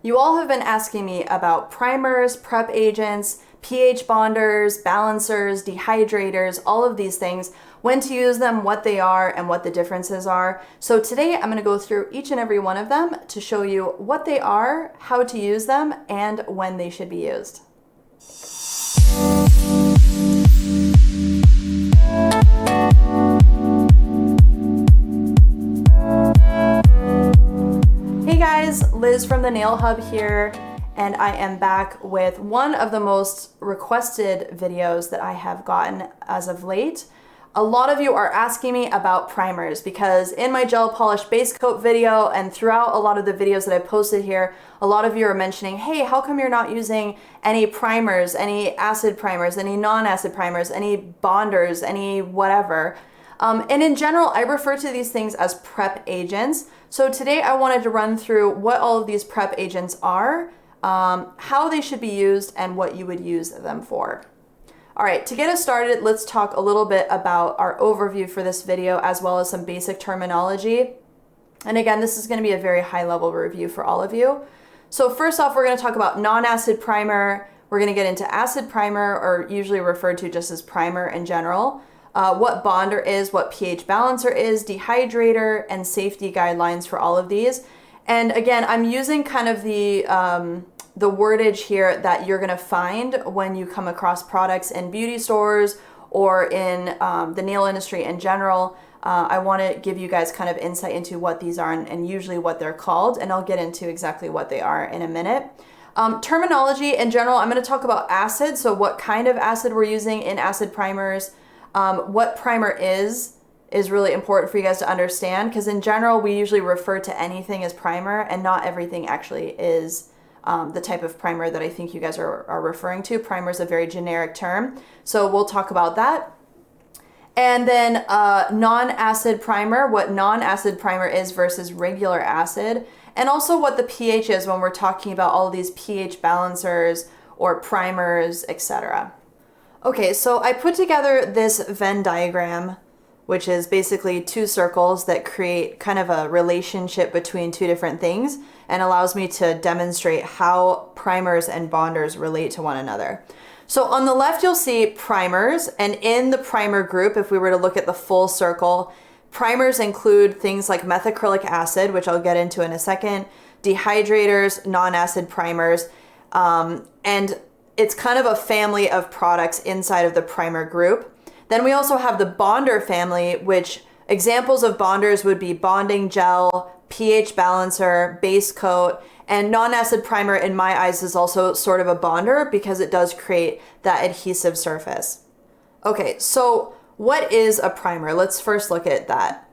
You all have been asking me about primers, prep agents, pH bonders, balancers, dehydrators, all of these things, when to use them, what they are, and what the differences are. So today I'm going to go through each and every one of them to show you what they are, how to use them, and when they should be used. Hey guys, Liz from the Nail Hub here, and I am back with one of the most requested videos that I have gotten as of late. A lot of you are asking me about primers because in my gel polish base coat video and throughout a lot of the videos that I posted here, a lot of you are mentioning, hey, how come you're not using any primers, any acid primers, any non-acid primers, any bonders, any whatever. And in general, I refer to these things as prep agents. So today I wanted to run through what all of these prep agents are, how they should be used, and what you would use them for. All right, to get us started, let's talk a little bit about our overview for this video as well as some basic terminology. And again, this is going to be a very high level review for all of you. So first off, we're going to talk about non-acid primer. We're going to get into acid primer, or usually referred to just as primer in general. What bonder is, what pH balancer is, dehydrator, and safety guidelines for all of these. And again, I'm using kind of the wordage here that you're gonna find when you come across products in beauty stores or in the nail industry in general. I wanna give you guys kind of insight into what these are and usually what they're called, and I'll get into exactly what they are in a minute. Terminology in general, I'm gonna talk about acid, so what kind of acid we're using in acid primers. What primer is really important for you guys to understand, because in general we usually refer to anything as primer and not everything actually is the type of primer that I think you guys are referring to. Primer is a very generic term, so we'll talk about that. And then non-acid primer, what non-acid primer is versus regular acid, and also what the pH is when we're talking about all of these pH balancers or primers, etc. Okay, so I put together this Venn diagram, which is basically two circles that create kind of a relationship between two different things and allows me to demonstrate how primers and bonders relate to one another. So on the left, you'll see primers, and in the primer group, if we were to look at the full circle, primers include things like methacrylic acid, which I'll get into in a second, dehydrators, non-acid primers, and it's kind of a family of products inside of the primer group. Then we also have the bonder family, which examples of bonders would be bonding gel, pH balancer, base coat, and non-acid primer in my eyes is also sort of a bonder because it does create that adhesive surface. Okay, so what is a primer? Let's first look at that.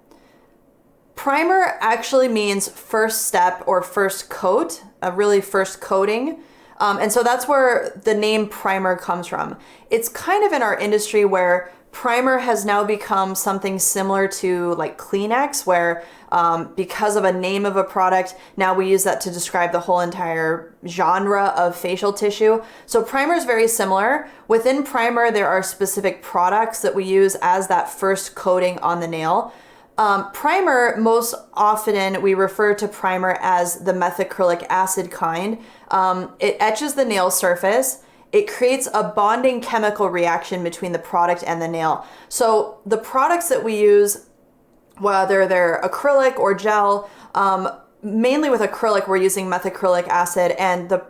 Primer actually means first step or first coat, a really first coating. And so that's where the name primer comes from. It's kind of in our industry where primer has now become something similar to like Kleenex, where because of a name of a product, now we use that to describe the whole entire genre of facial tissue. So primer is very similar. Within primer, there are specific products that we use as that first coating on the nail. Primer, most often we refer to primer as the methacrylic acid kind. It etches the nail surface. It creates a bonding chemical reaction between the product and the nail. So the products that we use, whether they're acrylic or gel, mainly with acrylic, we're using methacrylic acid, and the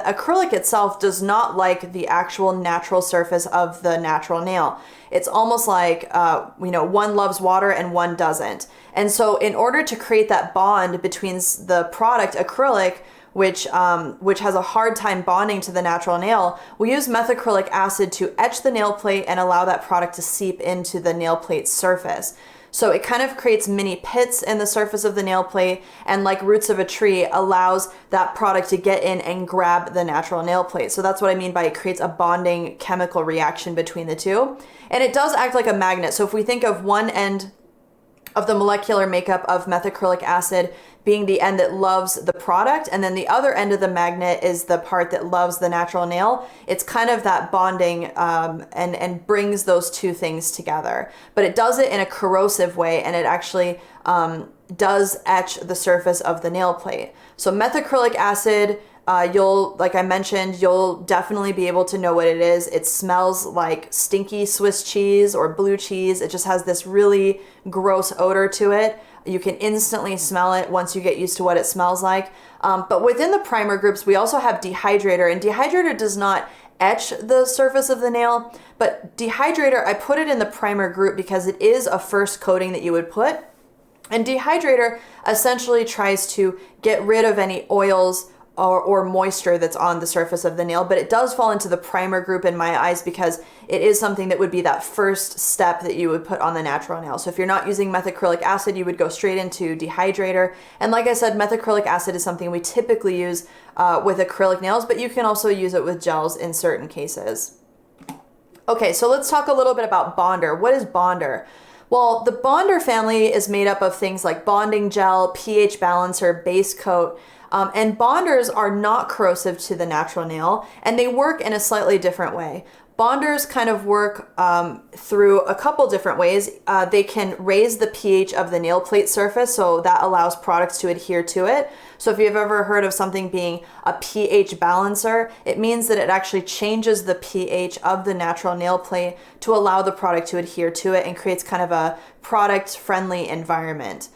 acrylic itself does not like the actual natural surface of the natural nail. It's almost like, one loves water and one doesn't. And so in order to create that bond between the product acrylic, which has a hard time bonding to the natural nail, we use methacrylic acid to etch the nail plate and allow that product to seep into the nail plate surface. So it kind of creates mini pits in the surface of the nail plate, and like roots of a tree, allows that product to get in and grab the natural nail plate. So that's what I mean by it creates a bonding chemical reaction between the two. And it does act like a magnet. So if we think of one end of the molecular makeup of methacrylic acid being the end that loves the product, and then the other end of the magnet is the part that loves the natural nail. It's kind of that bonding and brings those two things together. But it does it in a corrosive way, and it actually does etch the surface of the nail plate. So methacrylic acid Like I mentioned, you'll definitely be able to know what it is. It smells like stinky Swiss cheese or blue cheese. It just has this really gross odor to it. You can instantly smell it once you get used to what it smells like. But within the primer groups, we also have dehydrator, and dehydrator does not etch the surface of the nail, but dehydrator, I put it in the primer group because it is a first coating that you would put. And dehydrator essentially tries to get rid of any oils or moisture that's on the surface of the nail, but it does fall into the primer group in my eyes because it is something that would be that first step that you would put on the natural nail. So if you're not using methacrylic acid, you would go straight into dehydrator. And like I said, methacrylic acid is something we typically use with acrylic nails, but you can also use it with gels in certain cases. Okay, so let's talk a little bit about bonder. What is bonder? Well, the bonder family is made up of things like bonding gel, pH balancer, base coat, and bonders are not corrosive to the natural nail, and they work in a slightly different way. Bonders kind of work through a couple different ways. They can raise the pH of the nail plate surface, so that allows products to adhere to it. So if you've ever heard of something being a pH balancer, it means that it actually changes the pH of the natural nail plate to allow the product to adhere to it and creates kind of a product-friendly environment.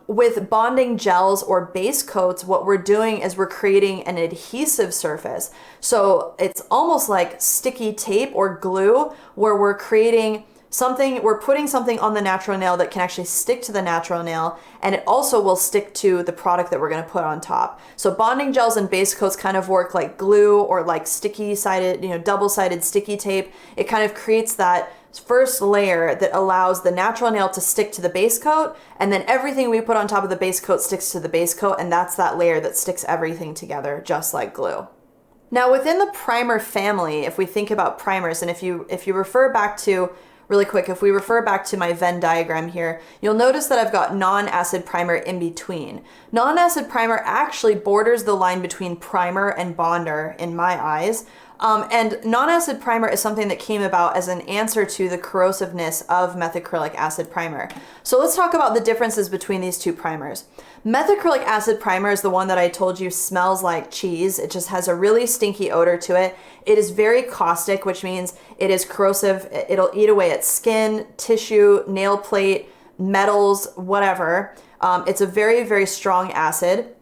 With bonding gels or base coats, what we're doing is we're creating an adhesive surface. So it's almost like sticky tape or glue where we're creating something, we're putting something on the natural nail that can actually stick to the natural nail, and it also will stick to the product that we're going to put on top. So bonding gels and base coats kind of work like glue or like sticky sided, double-sided sticky tape. It kind of creates that first layer that allows the natural nail to stick to the base coat, and then everything we put on top of the base coat sticks to the base coat, and that's that layer that sticks everything together just like glue. Now within the primer family, if we think about primers, and if you refer back to, really quick, if we refer back to my Venn diagram here, you'll notice that I've got non-acid primer in between. Non-acid primer actually borders the line between primer and bonder in my eyes. And non-acid primer is something that came about as an answer to the corrosiveness of methacrylic acid primer. So let's talk about the differences between these two primers. Methacrylic acid primer is the one that I told you smells like cheese. It just has a really stinky odor to it. It is very caustic, which means it is corrosive. It'll eat away at skin, tissue, nail plate, metals, whatever. It's a very, very strong acid.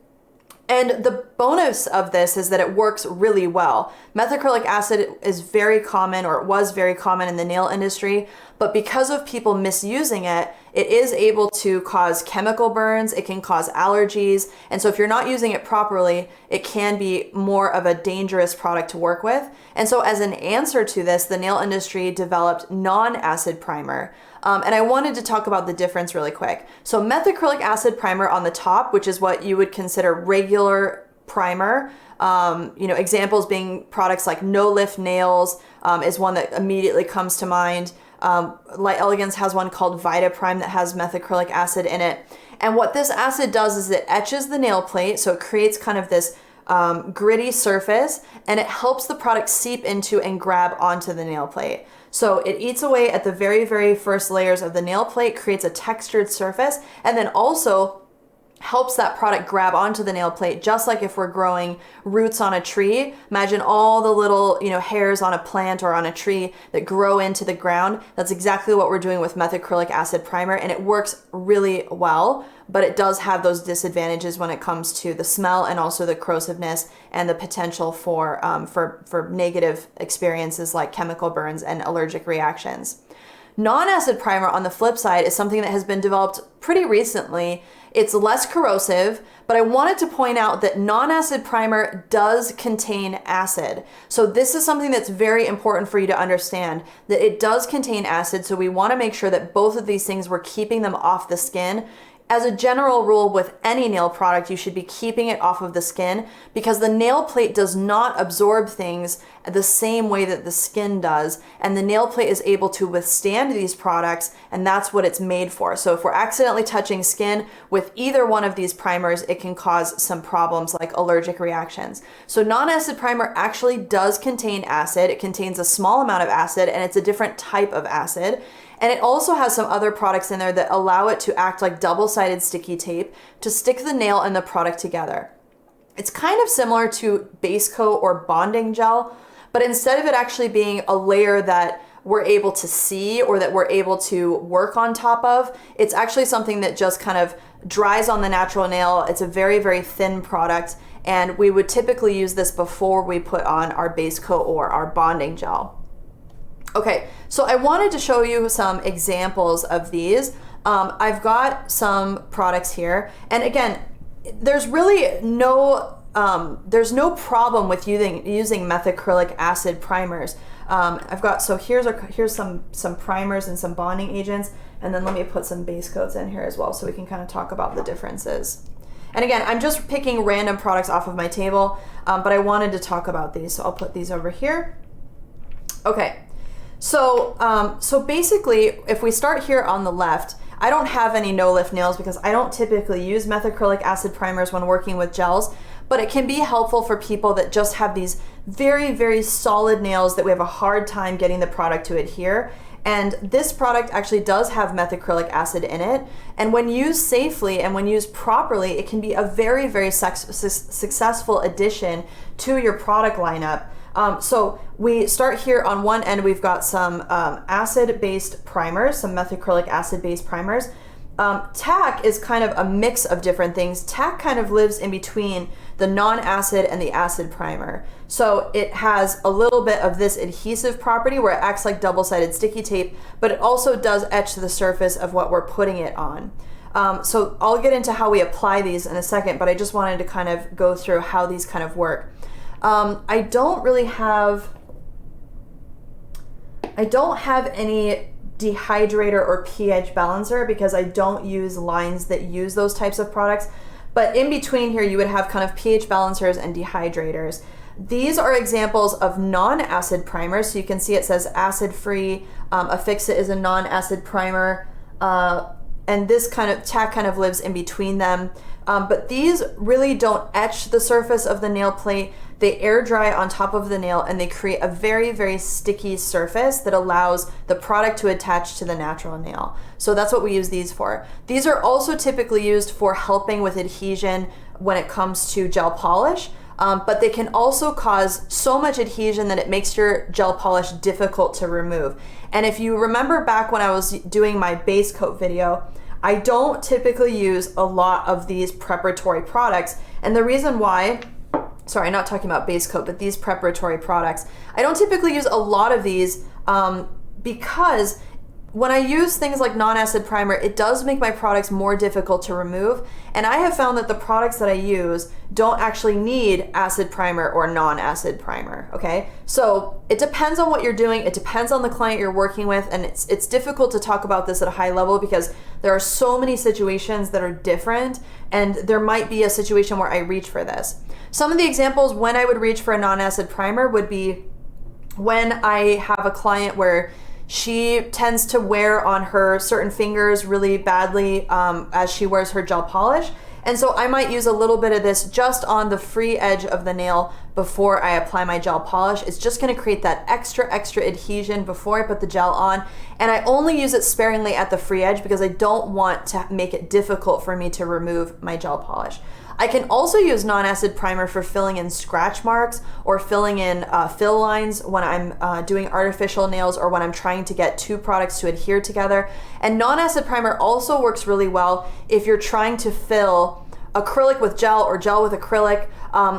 And the bonus of this is that it works really well. Methacrylic acid is very common, or it was very common in the nail industry, but because of people misusing it, it is able to cause chemical burns, it can cause allergies, and so if you're not using it properly, it can be more of a dangerous product to work with. And so as an answer to this, the nail industry developed non-acid primer. And I wanted to talk about the difference really quick. So methacrylic acid primer on the top, which is what you would consider regular primer, examples being products like No Lift Nails is one that immediately comes to mind. Light Elegance has one called Vita Prime that has methacrylic acid in it. And what this acid does is it etches the nail plate, so it creates kind of this gritty surface, and it helps the product seep into and grab onto the nail plate. So it eats away at the very, very first layers of the nail plate, creates a textured surface, and then also helps that product grab onto the nail plate, just like if we're growing roots on a tree. Imagine all the little, hairs on a plant or on a tree that grow into the ground. That's exactly what we're doing with methacrylic acid primer, and it works really well, but it does have those disadvantages when it comes to the smell and also the corrosiveness and the potential for negative experiences like chemical burns and allergic reactions. Non-acid primer, on the flip side, is something that has been developed pretty recently. It's less corrosive, but I wanted to point out that non-acid primer does contain acid. So this is something that's very important for you to understand, that it does contain acid, so we want to make sure that both of these things, we're keeping them off the skin. As a general rule with any nail product, you should be keeping it off of the skin because the nail plate does not absorb things the same way that the skin does, and the nail plate is able to withstand these products, and that's what it's made for. So if we're accidentally touching skin with either one of these primers, it can cause some problems like allergic reactions. So non-acid primer actually does contain acid. It contains a small amount of acid, and it's a different type of acid. And it also has some other products in there that allow it to act like double-sided sticky tape to stick the nail and the product together. It's kind of similar to base coat or bonding gel, but instead of it actually being a layer that we're able to see or that we're able to work on top of, it's actually something that just kind of dries on the natural nail. It's a very, very thin product, and we would typically use this before we put on our base coat or our bonding gel. Okay, so I wanted to show you some examples of these. I've got some products here, and again, there's really no problem with using methacrylic acid primers. I've got, so here's some primers and some bonding agents, and then let me put some base coats in here as well so we can kind of talk about the differences. And again, I'm just picking random products off of my table, but I wanted to talk about these, so I'll put these over here. Okay, so basically, if we start here on the left, I don't have any no-lift nails because I don't typically use methacrylic acid primers when working with gels, but it can be helpful for people that just have these very, very solid nails that we have a hard time getting the product to adhere. And this product actually does have methacrylic acid in it. And when used safely and when used properly, it can be a very, very successful addition to your product lineup. So we start here on one end, we've got some acid-based primers, some methacrylic acid-based primers. TAC is kind of a mix of different things. TAC kind of lives in between the non-acid and the acid primer. So it has a little bit of this adhesive property where it acts like double-sided sticky tape, but it also does etch the surface of what we're putting it on. So I'll get into how we apply these in a second, but I just wanted to kind of go through how these kind of work. I don't have any dehydrator or pH balancer because I don't use lines that use those types of products. But in between here, you would have kind of pH balancers and dehydrators. These are examples of non-acid primers. So you can see it says acid-free. Affix-It is a non-acid primer. And this kind of TAC kind of lives in between them. But these really don't etch the surface of the nail plate. They air dry on top of the nail and they create a very, very sticky surface that allows the product to attach to the natural nail. So that's what we use these for. These are also typically used for helping with adhesion when it comes to gel polish, but they can also cause so much adhesion that it makes your gel polish difficult to remove. And if you remember back when I was doing my base coat video, I don't typically use a lot of these preparatory products. And the reason why, sorry, not talking about base coat, but these preparatory products, I don't typically use a lot of these because when I use things like non-acid primer, it does make my products more difficult to remove. And I have found that the products that I use don't actually need acid primer or non-acid primer, okay? So it depends on what you're doing. It depends on the client you're working with. And it's difficult to talk about this at a high level because there are so many situations that are different. And there might be a situation where I reach for this. Some of the examples when I would reach for a non-acid primer would be when I have a client where she tends to wear on her certain fingers really badly as she wears her gel polish. And so I might use a little bit of this just on the free edge of the nail before I apply my gel polish. It's just gonna create that extra adhesion before I put the gel on. And I only use it sparingly at the free edge because I don't want to make it difficult for me to remove my gel polish. I can also use non-acid primer for filling in scratch marks or filling in fill lines when I'm doing artificial nails or when I'm trying to get two products to adhere together. And non-acid primer also works really well if you're trying to fill acrylic with gel or gel with acrylic,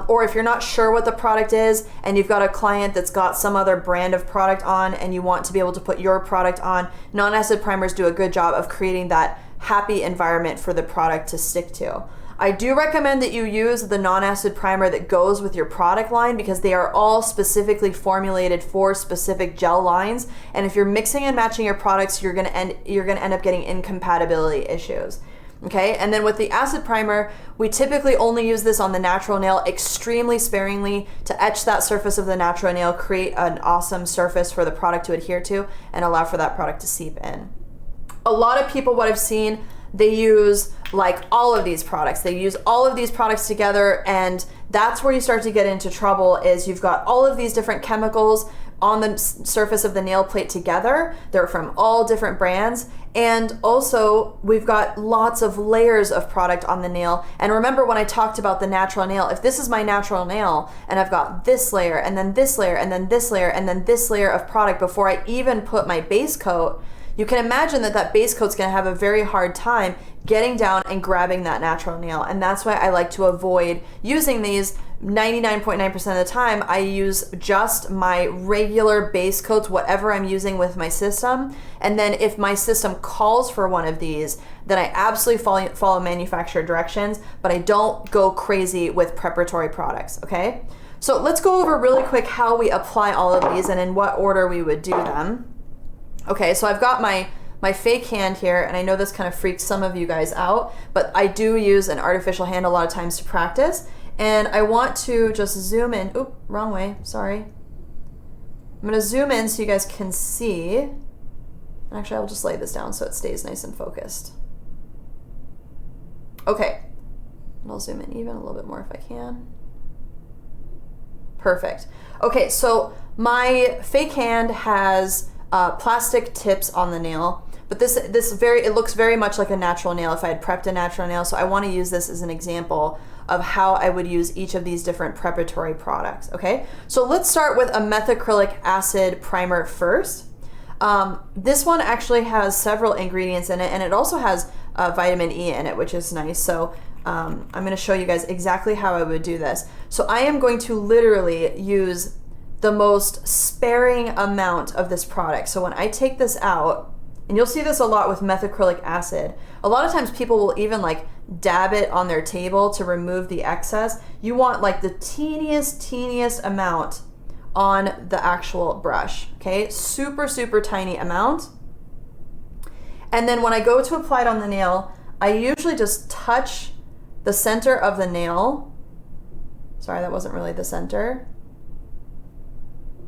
or if you're not sure what the product is and you've got a client that's got some other brand of product on and you want to be able to put your product on, non-acid primers do a good job of creating that happy environment for the product to stick to. I do recommend that you use the non-acid primer that goes with your product line because they are all specifically formulated for specific gel lines. And if you're mixing and matching your products, you're gonna end up getting incompatibility issues. Okay, and then with the acid primer, we typically only use this on the natural nail extremely sparingly to etch that surface of the natural nail, create an awesome surface for the product to adhere to, and allow for that product to seep in. A lot of people, what I've seen, they use like all of these products. They use all of these products together, and that's where you start to get into trouble is you've got all of these different chemicals on the surface of the nail plate together. They're from all different brands. And also we've got lots of layers of product on the nail. And remember when I talked about the natural nail, if this is my natural nail and I've got this layer and then this layer and then this layer and then this layer of product before I even put my base coat, you can imagine that that base coat's gonna have a very hard time getting down and grabbing that natural nail. And that's why I like to avoid using these. 99.9% of the time, I use just my regular base coats, whatever I'm using with my system. And then if my system calls for one of these, then I absolutely follow manufacturer directions, but I don't go crazy with preparatory products, okay? So let's go over really quick how we apply all of these and in what order we would do them. Okay, so I've got my fake hand here, and I know this kind of freaks some of you guys out, but I do use an artificial hand a lot of times to practice. And I want to just zoom in. Oop, wrong way, sorry. I'm gonna zoom in so you guys can see. Actually, I'll just lay this down so it stays nice and focused. Okay, and I'll zoom in even a little bit more if I can. Perfect. Okay, so my fake hand has plastic tips on the nail, but it looks very much like a natural nail if I had prepped a natural nail, so I want to use this as an example of how I would use each of these different preparatory products, okay? So let's start with a methacrylic acid primer first. This one actually has several ingredients in it, and it also has vitamin E in it, which is nice. So I'm gonna show you guys exactly how I would do this. So I am going to literally use the most sparing amount of this product. So when I take this out, and you'll see this a lot with methacrylic acid, a lot of times people will even like dab it on their table to remove the excess. You want like the teeniest amount on the actual brush, okay? Super tiny amount. And then when I go to apply it on the nail, I usually just touch the center of the nail. Sorry, that wasn't really the center.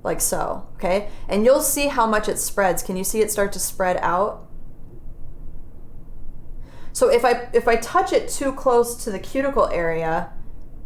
Like so, okay? And you'll see how much it spreads. Can you see it start to spread out? So if I touch it too close to the cuticle area,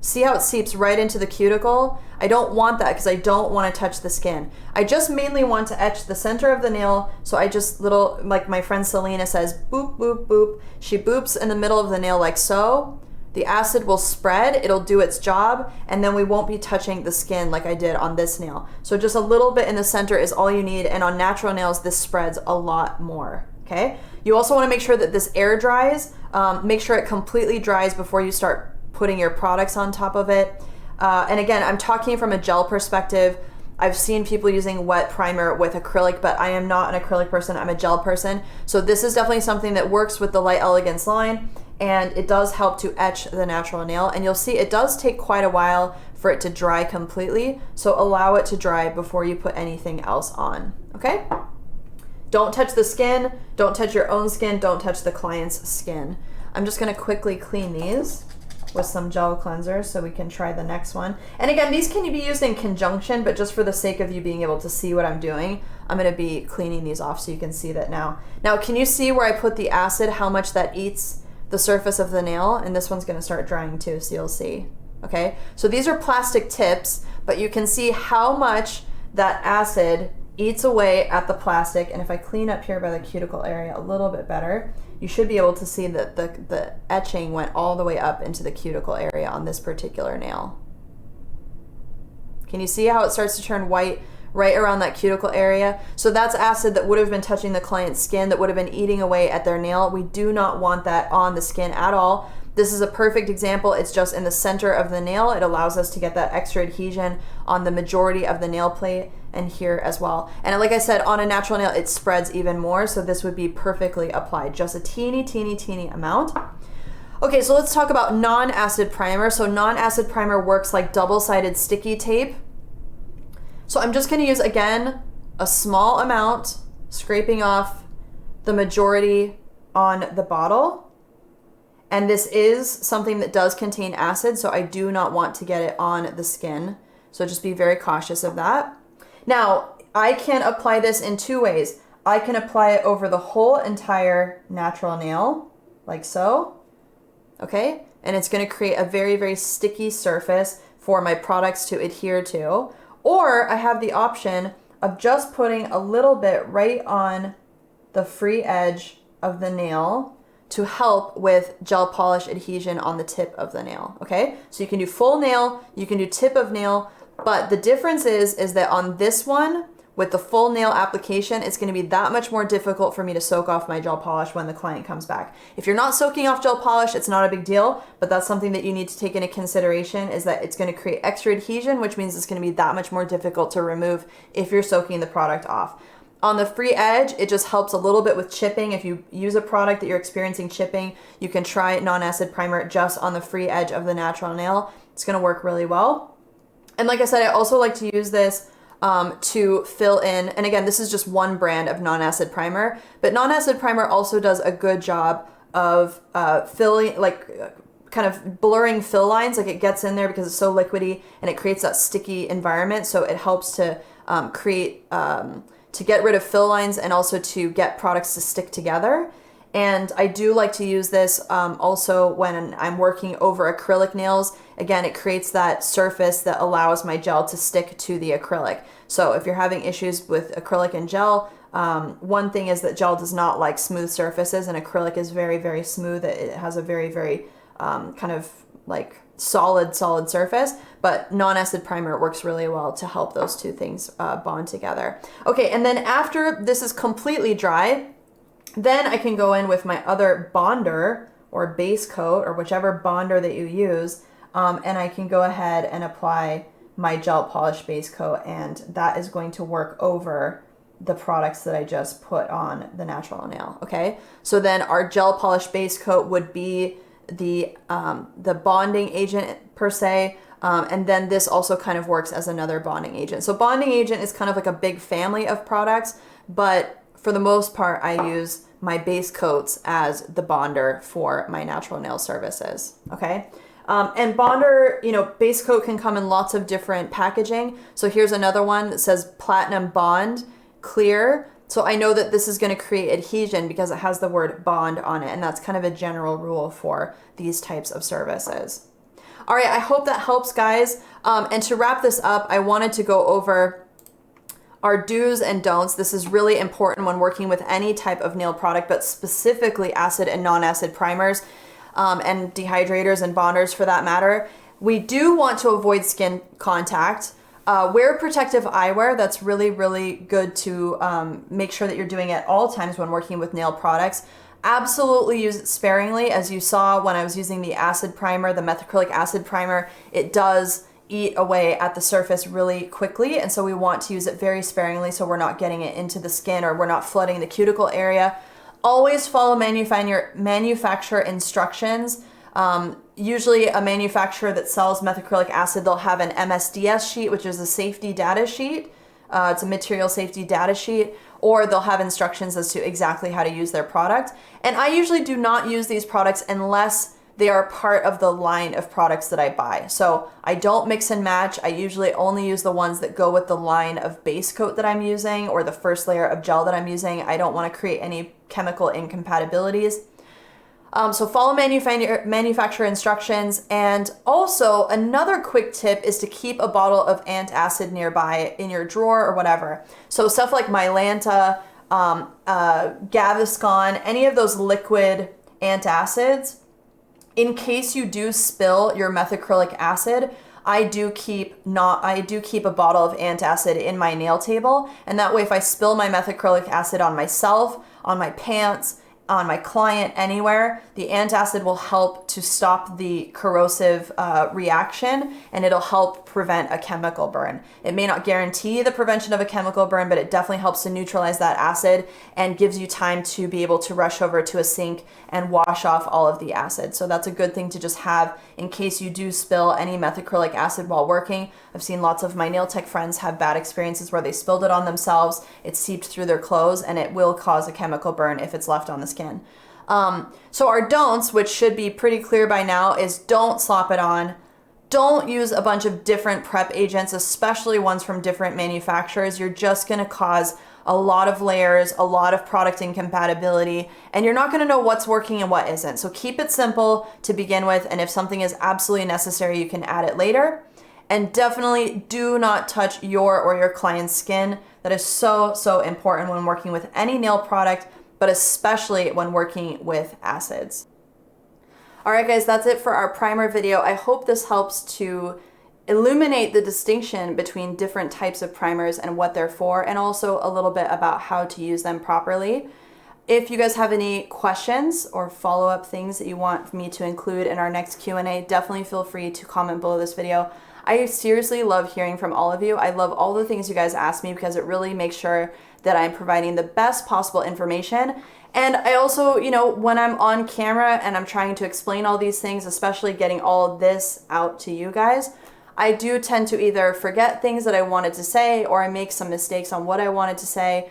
see how it seeps right into the cuticle? I don't want that because I don't want to touch the skin. I just mainly want to etch the center of the nail, so I just like my friend Selena says, boop, boop, boop. She boops in the middle of the nail like so. The acid will spread, it'll do its job, and then we won't be touching the skin like I did on this nail. So just a little bit in the center is all you need, and on natural nails, this spreads a lot more, okay? You also wanna make sure that this air dries. Make sure it completely dries before you start putting your products on top of it. And again, I'm talking from a gel perspective. I've seen people using wet primer with acrylic, but I am not an acrylic person, I'm a gel person. So this is definitely something that works with the Light Elegance line, and it does help to etch the natural nail. And you'll see it does take quite a while for it to dry completely, so allow it to dry before you put anything else on, okay? Don't touch the skin, don't touch your own skin, don't touch the client's skin. I'm just gonna quickly clean these with some gel cleanser so we can try the next one. And again, these can be used in conjunction, but just for the sake of you being able to see what I'm doing, I'm gonna be cleaning these off so you can see that now. Now, can you see where I put the acid, how much that eats the surface of the nail? And this one's gonna start drying too, so you'll see, okay? So these are plastic tips, but you can see how much that acid eats away at the plastic. And if I clean up here by the cuticle area a little bit better, you should be able to see that the etching went all the way up into the cuticle area on this particular nail. Can you see how it starts to turn white right around that cuticle area? So that's acid that would have been touching the client's skin, that would have been eating away at their nail. We do not want that on the skin at all. This is a perfect example. It's just in the center of the nail. It allows us to get that extra adhesion on the majority of the nail plate and here as well. And like I said, on a natural nail, it spreads even more. So this would be perfectly applied, just a teeny amount. Okay, so let's talk about non-acid primer. So non-acid primer works like double-sided sticky tape. So I'm just gonna use, again, a small amount, scraping off the majority on the bottle. And this is something that does contain acid, so I do not want to get it on the skin. So just be very cautious of that. Now, I can apply this in two ways. I can apply it over the whole entire natural nail, like so, okay? And it's gonna create a very sticky surface for my products to adhere to. Or I have the option of just putting a little bit right on the free edge of the nail to help with gel polish adhesion on the tip of the nail, okay? So you can do full nail, you can do tip of nail, but the difference is that on this one, with the full nail application, it's gonna be that much more difficult for me to soak off my gel polish when the client comes back. If you're not soaking off gel polish, it's not a big deal, but that's something that you need to take into consideration, is that it's gonna create extra adhesion, which means it's gonna be that much more difficult to remove if you're soaking the product off. On the free edge, it just helps a little bit with chipping. If you use a product that you're experiencing chipping, you can try non-acid primer just on the free edge of the natural nail. It's gonna work really well. And like I said, I also like to use this to fill in, and again, this is just one brand of non-acid primer, but non-acid primer also does a good job of filling, kind of blurring fill lines. Like, it gets in there because it's so liquidy and it creates that sticky environment. So it helps to to get rid of fill lines and also to get products to stick together. And I do like to use this also when I'm working over acrylic nails. Again, it creates that surface that allows my gel to stick to the acrylic. So if you're having issues with acrylic and gel, one thing is that gel does not like smooth surfaces, and acrylic is very, very smooth. It has a very, very kind of like solid surface, but non-acid primer works really well to help those two things bond together. Okay, and then after this is completely dry, then I can go in with my other bonder or base coat or whichever bonder that you use, and I can go ahead and apply my gel polish base coat, and that is going to work over the products that I just put on the natural nail, okay? So then our gel polish base coat would be the bonding agent per se, and then this also kind of works as another bonding agent. So bonding agent is kind of like a big family of products, but for the most part, I use my base coats as the bonder for my natural nail services, okay? And bonder, base coat can come in lots of different packaging. So here's another one that says Platinum Bond Clear. So I know that this is going to create adhesion because it has the word bond on it, and that's kind of a general rule for these types of services. All right, I hope that helps, guys. And to wrap this up, I wanted to go over our do's and don'ts. This is really important when working with any type of nail product, but specifically acid and non-acid primers, and dehydrators and bonders for that matter. We do want to avoid skin contact. Wear protective eyewear. That's really, really good to make sure that you're doing at all times when working with nail products. Absolutely use it sparingly. As you saw when I was using the acid primer, the methacrylic acid primer, it does eat away at the surface really quickly, and so we want to use it very sparingly so we're not getting it into the skin or we're not flooding the cuticle area. Always follow manufacturer instructions. Usually a manufacturer that sells methacrylic acid, they'll have an MSDS sheet, which is a safety data sheet. It's a material safety data sheet, or they'll have instructions as to exactly how to use their product. And I usually do not use these products unless they are part of the line of products that I buy. So I don't mix and match. I usually only use the ones that go with the line of base coat that I'm using or the first layer of gel that I'm using. I don't want to create any chemical incompatibilities. So follow manufacturer instructions. And also another quick tip is to keep a bottle of antacid nearby in your drawer or whatever. So stuff like Mylanta, Gaviscon, any of those liquid antacids, in case you do spill your methacrylic acid, I do keep a bottle of antacid in my nail table, and that way if I spill my methacrylic acid on myself, on my pants, on my client, anywhere, the antacid will help to stop the corrosive reaction, and it'll help prevent a chemical burn. It may not guarantee the prevention of a chemical burn, but it definitely helps to neutralize that acid and gives you time to be able to rush over to a sink and wash off all of the acid. So that's a good thing to just have in case you do spill any methacrylic acid while working. I've seen lots of my nail tech friends have bad experiences where they spilled it on themselves, it seeped through their clothes, and it will cause a chemical burn if it's left on the skin. So our don'ts, which should be pretty clear by now, is don't slop it on. Don't use a bunch of different prep agents, especially ones from different manufacturers. You're just going to cause a lot of layers, a lot of product incompatibility, and you're not going to know what's working and what isn't. So keep it simple to begin with, and if something is absolutely necessary, you can add it later. And definitely do not touch your or your client's skin. That is so, so important when working with any nail product, but especially when working with acids. All right, guys, that's it for our primer video. I hope this helps to illuminate the distinction between different types of primers and what they're for, and also a little bit about how to use them properly. If you guys have any questions or follow-up things that you want me to include in our next Q&A, definitely feel free to comment below this video. I seriously love hearing from all of you. I love all the things you guys ask me because it really makes sure that I'm providing the best possible information. And I also, when I'm on camera and I'm trying to explain all these things, especially getting all of this out to you guys, I do tend to either forget things that I wanted to say, or I make some mistakes on what I wanted to say.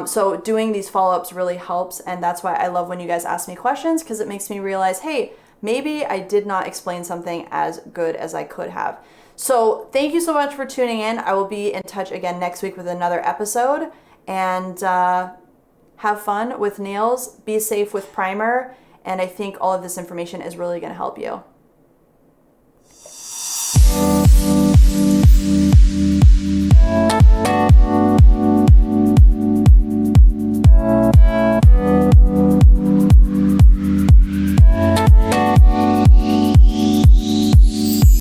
So doing these follow-ups really helps, and that's why I love when you guys ask me questions, because it makes me realize, hey, maybe I did not explain something as good as I could have. So thank you so much for tuning in. I will be in touch again next week with another episode, and have fun with nails, be safe with primer, and I think all of this information is really going to help you.